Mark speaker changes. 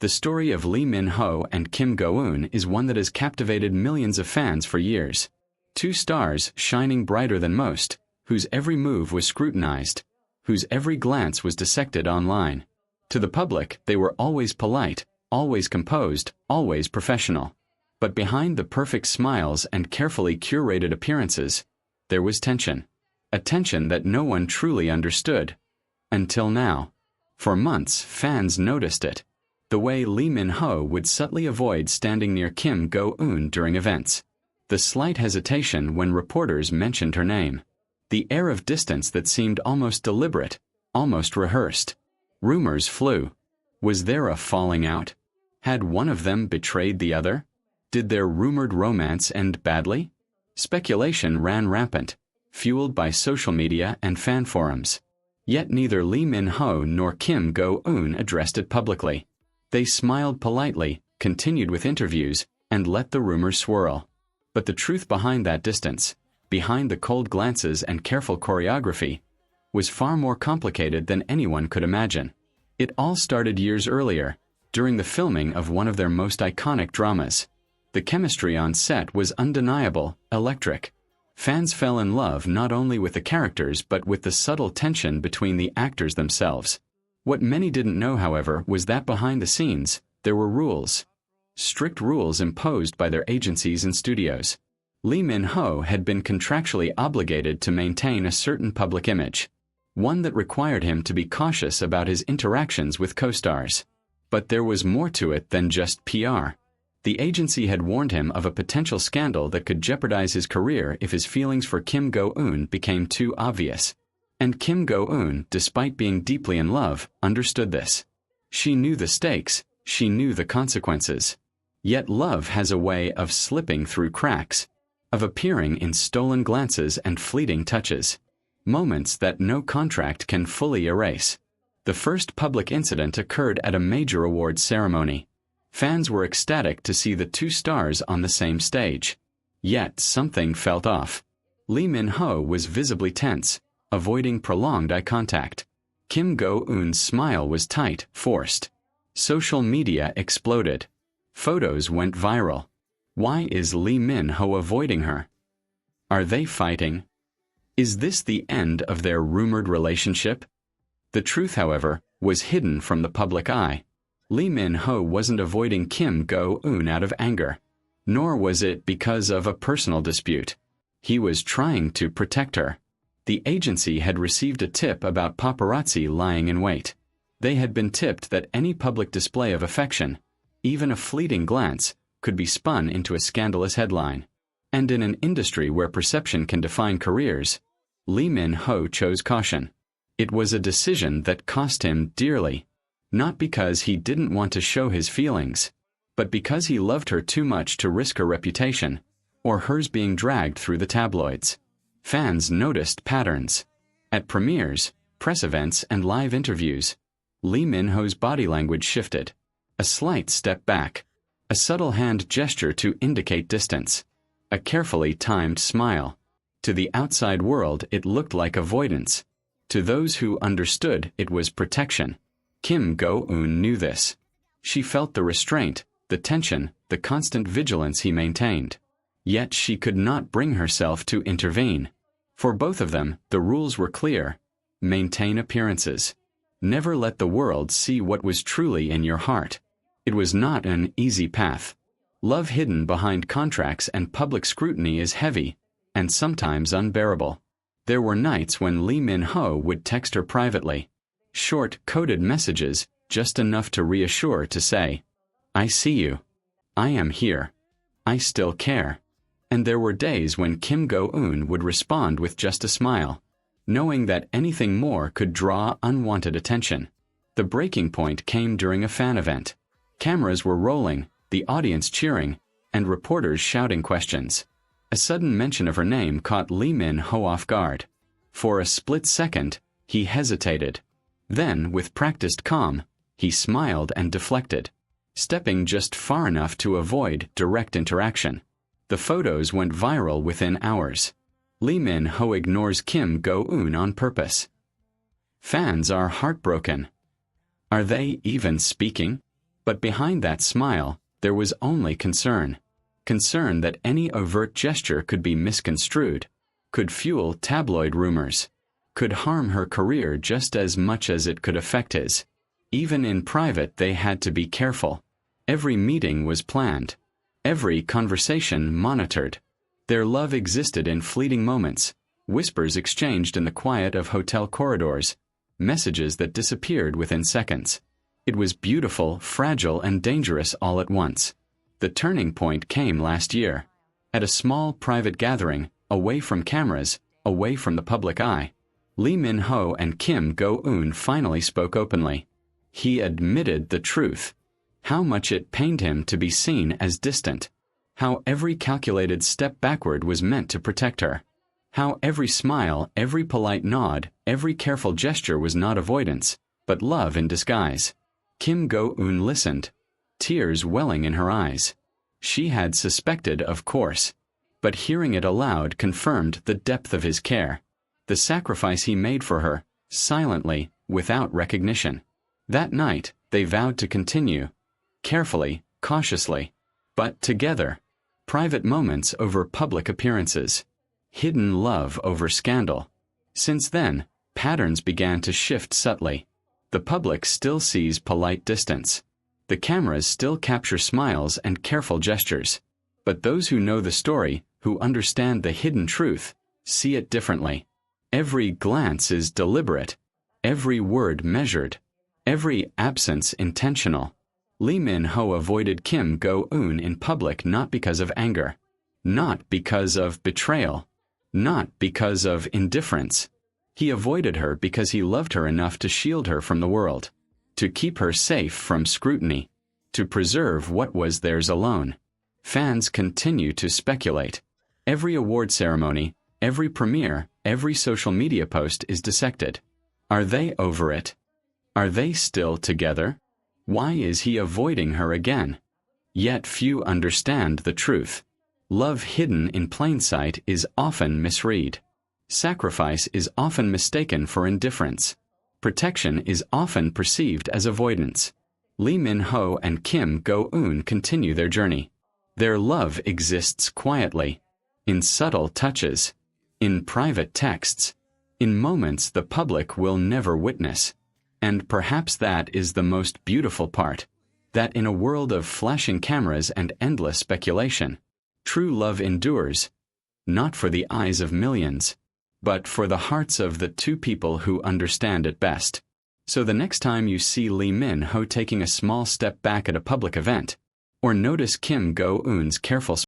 Speaker 1: The story of Lee Min-ho and Kim Go-eun is one that has captivated millions of fans for years. Two stars shining brighter than most, whose every move was scrutinized, whose every glance was dissected online. To the public, they were always polite, always composed, always professional. But behind the perfect smiles and carefully curated appearances, there was tension. A tension that no one truly understood. Until now. For months, fans noticed it. The way Lee Min-ho would subtly avoid standing near Kim Go-eun during events. The slight hesitation when reporters mentioned her name. The air of distance that seemed almost deliberate, almost rehearsed. Rumors flew. Was there a falling out? Had one of them betrayed the other? Did their rumored romance end badly? Speculation ran rampant, fueled by social media and fan forums. Yet neither Lee Min-ho nor Kim Go-eun addressed it publicly. They smiled politely, continued with interviews, and let the rumors swirl. But the truth behind that distance, behind the cold glances and careful choreography, was far more complicated than anyone could imagine. It all started years earlier, during the filming of one of their most iconic dramas. The chemistry on set was undeniable, electric. Fans fell in love not only with the characters but with the subtle tension between the actors themselves. What many didn't know, however, was that behind the scenes, there were rules. Strict rules imposed by their agencies and studios. Lee Min-ho had been contractually obligated to maintain a certain public image. One that required him to be cautious about his interactions with co-stars. But there was more to it than just PR. The agency had warned him of a potential scandal that could jeopardize his career if his feelings for Kim Go-eun became too obvious. And Kim Go-eun, despite being deeply in love, understood this. She knew the stakes, she knew the consequences. Yet love has a way of slipping through cracks, of appearing in stolen glances and fleeting touches. Moments that no contract can fully erase. The first public incident occurred at a major awards ceremony. Fans were ecstatic to see the two stars on the same stage. Yet something felt off. Lee Min-ho was visibly tense, avoiding prolonged eye contact. Kim Go-eun's smile was tight, forced. Social media exploded. Photos went viral. Why is Lee Min-ho avoiding her? Are they fighting? Is this the end of their rumored relationship? The truth, however, was hidden from the public eye. Lee Min-ho wasn't avoiding Kim Go-eun out of anger. Nor was it because of a personal dispute. He was trying to protect her. The agency had received a tip about paparazzi lying in wait. They had been tipped that any public display of affection, even a fleeting glance, could be spun into a scandalous headline. And in an industry where perception can define careers, Lee Min-ho chose caution. It was a decision that cost him dearly. Not because he didn't want to show his feelings, but because he loved her too much to risk her reputation, or hers being dragged through the tabloids. Fans noticed patterns. At premieres, press events, and live interviews, Lee Min-ho's body language shifted. A slight step back. A subtle hand gesture to indicate distance. A carefully timed smile. To the outside world, it looked like avoidance. To those who understood, it was protection. Kim Go-eun knew this. She felt the restraint, the tension, the constant vigilance he maintained. Yet she could not bring herself to intervene. For both of them, the rules were clear. Maintain appearances. Never let the world see what was truly in your heart. It was not an easy path. Love hidden behind contracts and public scrutiny is heavy, and sometimes unbearable. There were nights when Lee Min-ho would text her privately. Short, coded messages, just enough to reassure, to say, "I see you. I am here. I still care." And there were days when Kim Go-eun would respond with just a smile, knowing that anything more could draw unwanted attention. The breaking point came during a fan event. Cameras were rolling, the audience cheering, and reporters shouting questions. A sudden mention of her name caught Lee Min-ho off guard. For a split second, he hesitated. Then, with practiced calm, he smiled and deflected, stepping just far enough to avoid direct interaction. The photos went viral within hours. Lee Min-ho ignores Kim Go-eun on purpose. Fans are heartbroken. Are they even speaking? But behind that smile, there was only concern. Concern that any overt gesture could be misconstrued, could fuel tabloid rumors, could harm her career just as much as it could affect his. Even in private they had to be careful. Every meeting was planned. Every conversation monitored. Their love existed in fleeting moments, whispers exchanged in the quiet of hotel corridors, messages that disappeared within seconds. It was beautiful, fragile, and dangerous all at once. The turning point came last year. At a small private gathering, away from cameras, away from the public eye, Lee Min-ho and Kim Go-eun finally spoke openly. He admitted the truth. How much it pained him to be seen as distant. How every calculated step backward was meant to protect her. How every smile, every polite nod, every careful gesture was not avoidance, but love in disguise. Kim Go-eun listened, tears welling in her eyes. She had suspected, of course, but hearing it aloud confirmed the depth of his care, the sacrifice he made for her, silently, without recognition. That night, they vowed to continue, carefully, cautiously, but together. Private moments over public appearances. Hidden love over scandal. Since then, patterns began to shift subtly. The public still sees polite distance. The cameras still capture smiles and careful gestures. But those who know the story, who understand the hidden truth, see it differently. Every glance is deliberate. Every word measured. Every absence intentional. Lee Min-ho avoided Kim Go-eun in public not because of anger. Not because of betrayal. Not because of indifference. He avoided her because he loved her enough to shield her from the world, to keep her safe from scrutiny, to preserve what was theirs alone. Fans continue to speculate. Every award ceremony, every premiere, every social media post is dissected. Are they over it? Are they still together? Why is he avoiding her again? Yet few understand the truth. Love hidden in plain sight is often misread. Sacrifice is often mistaken for indifference. Protection is often perceived as avoidance. Lee Min-ho and Kim Go-eun continue their journey. Their love exists quietly, in subtle touches, in private texts, in moments the public will never witness. And perhaps that is the most beautiful part, that in a world of flashing cameras and endless speculation, true love endures, not for the eyes of millions, but for the hearts of the two people who understand it best. So the next time you see Lee Min-ho taking a small step back at a public event, or notice Kim Go-eun's careful